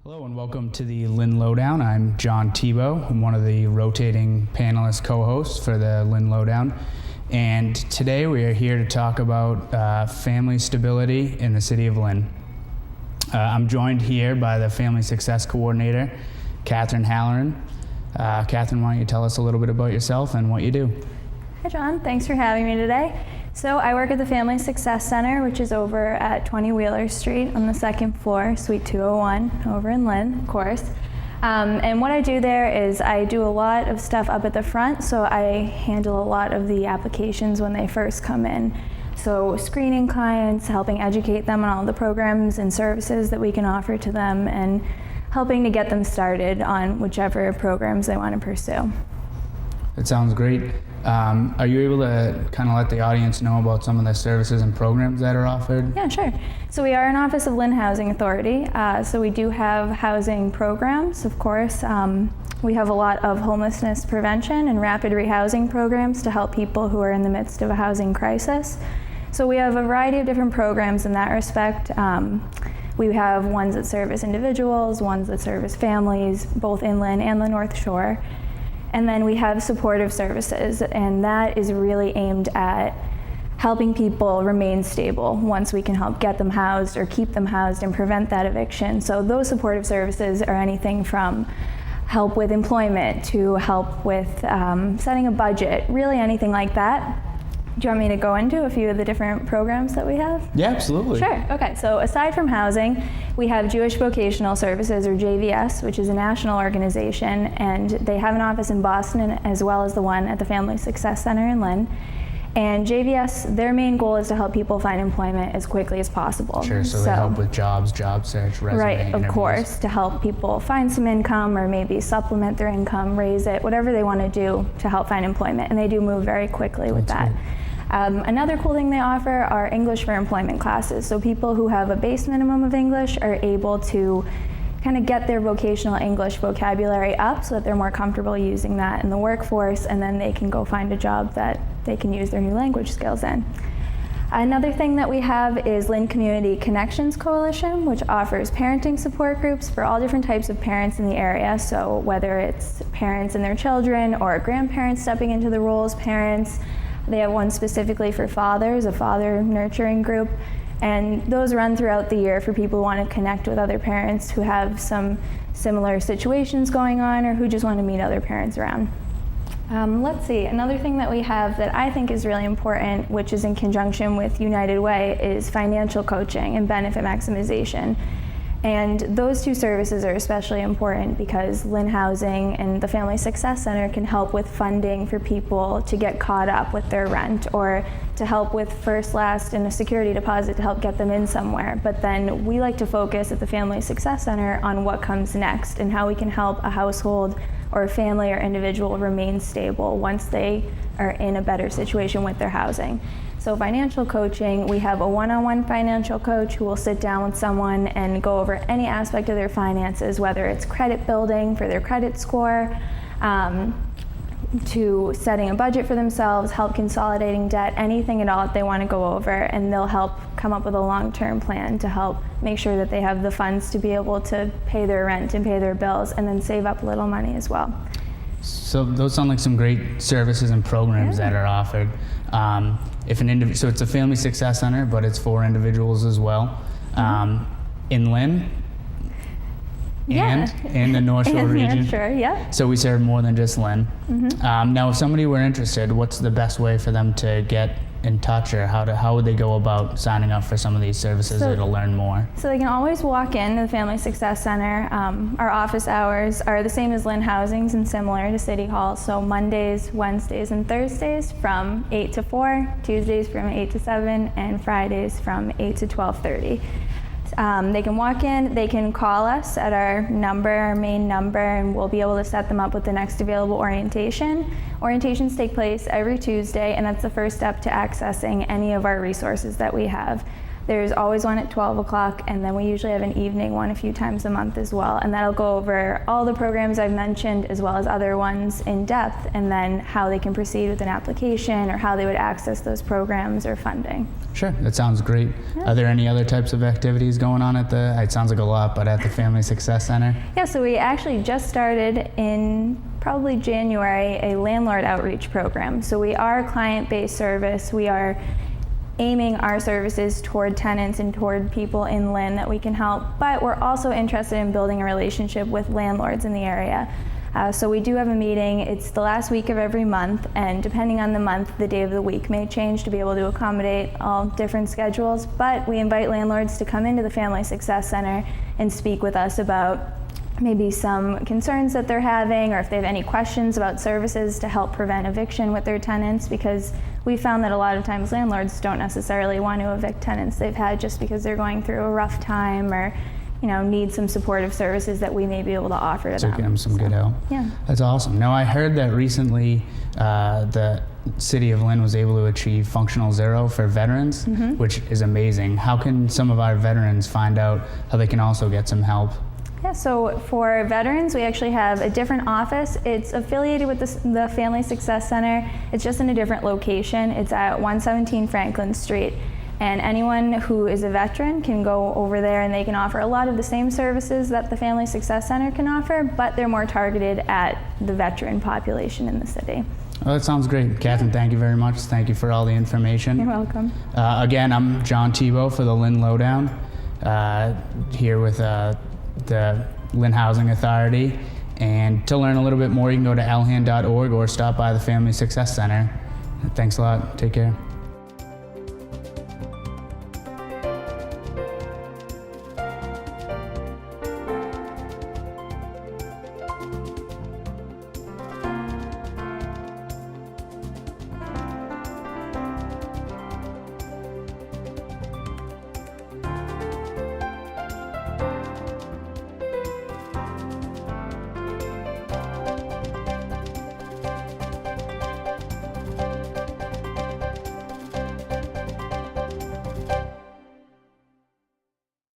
Hello and welcome to the Lynn Lowdown. I'm Jon Thibault. I'm one of the rotating panelist co-hosts for the Lynn Lowdown. And today we are here to talk about family stability in the city of Lynn. I'm joined here by the Family Success Coordinator, Kathryn Halloran. Kathryn, why don't you tell us a little bit about yourself and what you do? Hi John, thanks for having me today. So I work at the Family Success Center, which is over at 20 Wheeler Street on the second floor, Suite 201, over in Lynn, of course. And what I do there is I do a lot of stuff up at the front, so I handle a lot of the applications when they first come in. So screening clients, helping educate them on all the programs and services that we can offer to them, and helping to get them started on whichever programs they want to pursue. That sounds great. Are you able to kind of let the audience know about some of the services and programs that are offered? Yeah, sure. So we are an office of Lynn Housing Authority, so we do have housing programs, of course. We have a lot of homelessness prevention and rapid rehousing programs to help people who are in the midst of a housing crisis. So we have a variety of different programs in that respect. We have ones that service individuals, ones that service families, both in Lynn and the North Shore. And then we have supportive services, and that is really aimed at helping people remain stable once we can help get them housed or keep them housed and prevent that eviction. So those supportive services are anything from help with employment to help with setting a budget, really anything like that. Do you want me to go into a few of the different programs that we have? Yeah, absolutely. Sure. Okay. So aside from housing, we have Jewish Vocational Services, or JVS, which is a national organization, and they have an office in Boston as well as the one at the Family Success Center in Lynn. And JVS, their main goal is to help people find employment as quickly as possible. Sure, so they help with jobs, job search, resume Right, interviews. of course, to help people find some income or maybe supplement their income, raise it, whatever they want to do to help find employment. And they do move very quickly with that. Another cool thing they offer are English for employment classes. So people who have a base minimum of English are able to kind of get their vocational English vocabulary up so that they're more comfortable using that in the workforce, and then they can go find a job that they can use their new language skills in. Another thing that we have is Lynn Community Connections Coalition, which offers parenting support groups for all different types of parents in the area. So whether it's parents and their children or grandparents stepping into the role as parents. They have one specifically for fathers, a father nurturing group, and those run throughout the year for people who want to connect with other parents who have some similar situations going on or who just want to meet other parents around. Let's see, another thing that we have that I think is really important, which is in conjunction with United Way, is financial coaching and benefit maximization. And those two services are especially important because Lynn Housing and the Family Success Center can help with funding for people to get caught up with their rent, or to help with first, last, and a security deposit to help get them in somewhere. But then we like to focus at the Family Success Center on what comes next and how we can help a household or a family or individual remain stable once they are in a better situation with their housing. So financial coaching, we have a one-on-one financial coach who will sit down with someone and go over any aspect of their finances, whether it's credit building for their credit score, to setting a budget for themselves, help consolidating debt, anything at all that they want to go over, and they'll help come up with a long-term plan to help make sure that they have the funds to be able to pay their rent and pay their bills and then save up a little money as well. So those sound like some great services and programs that are offered. So it's a Family Success Center, but it's for individuals as well. In Lynn and in the North Shore region. North Shore, yeah. So we serve more than just Lynn. Now, if somebody were interested, what's the best way for them to get in touch, or how would they go about signing up for some of these services or to learn more? So they can always walk in to the Family Success Center. Our office hours are the same as Lynn Housing's and similar to City Hall. So Mondays, Wednesdays, and Thursdays from 8 to 4, Tuesdays from 8 to 7, and Fridays from 8 to 12:30. They can walk in, they can call us at our main number, and we'll be able to set them up with the next available orientation. Orientations take place every Tuesday, and that's the first step to accessing any of our resources that we have. There's always one at 12 o'clock, and then we usually have an evening one a few times a month as well. And that'll go over all the programs I've mentioned as well as other ones in depth, and then how they can proceed with an application or how they would access those programs or funding. Sure, that sounds great. Yeah. Are there any other types of activities going on at it sounds like a lot, but at the Family Success Center? Yeah, so we actually just started in probably January a landlord outreach program. So we are a client-based service. We are aiming our services toward tenants and toward people in Lynn that we can help, but we're also interested in building a relationship with landlords in the area. So we do have a meeting. It's the last week of every month, and depending on the month, the day of the week may change to be able to accommodate all different schedules, but we invite landlords to come into the Family Success Center and speak with us about maybe some concerns that they're having, or if they have any questions about services to help prevent eviction with their tenants, because we found that a lot of times landlords don't necessarily want to evict tenants they've had just because they're going through a rough time or need some supportive services that we may be able to offer to them. So give them some good help. Yeah. That's awesome. Now, I heard that recently the city of Lynn was able to achieve functional zero for veterans, which is amazing. How can some of our veterans find out how they can also get some help? Yeah, so for veterans, we actually have a different office. It's affiliated with the Family Success Center. It's just in a different location. It's at 117 Franklin Street. And anyone who is a veteran can go over there and they can offer a lot of the same services that the Family Success Center can offer, but they're more targeted at the veteran population in the city. Oh, that sounds great. Kathryn, thank you very much. Thank you for all the information. You're welcome. Again, I'm Jon Thibault for the Lynn Lowdown, here with the Lynn Housing Authority. And to learn a little bit more, you can go to LHAND.org or stop by the Family Success Center. Thanks a lot. Take care.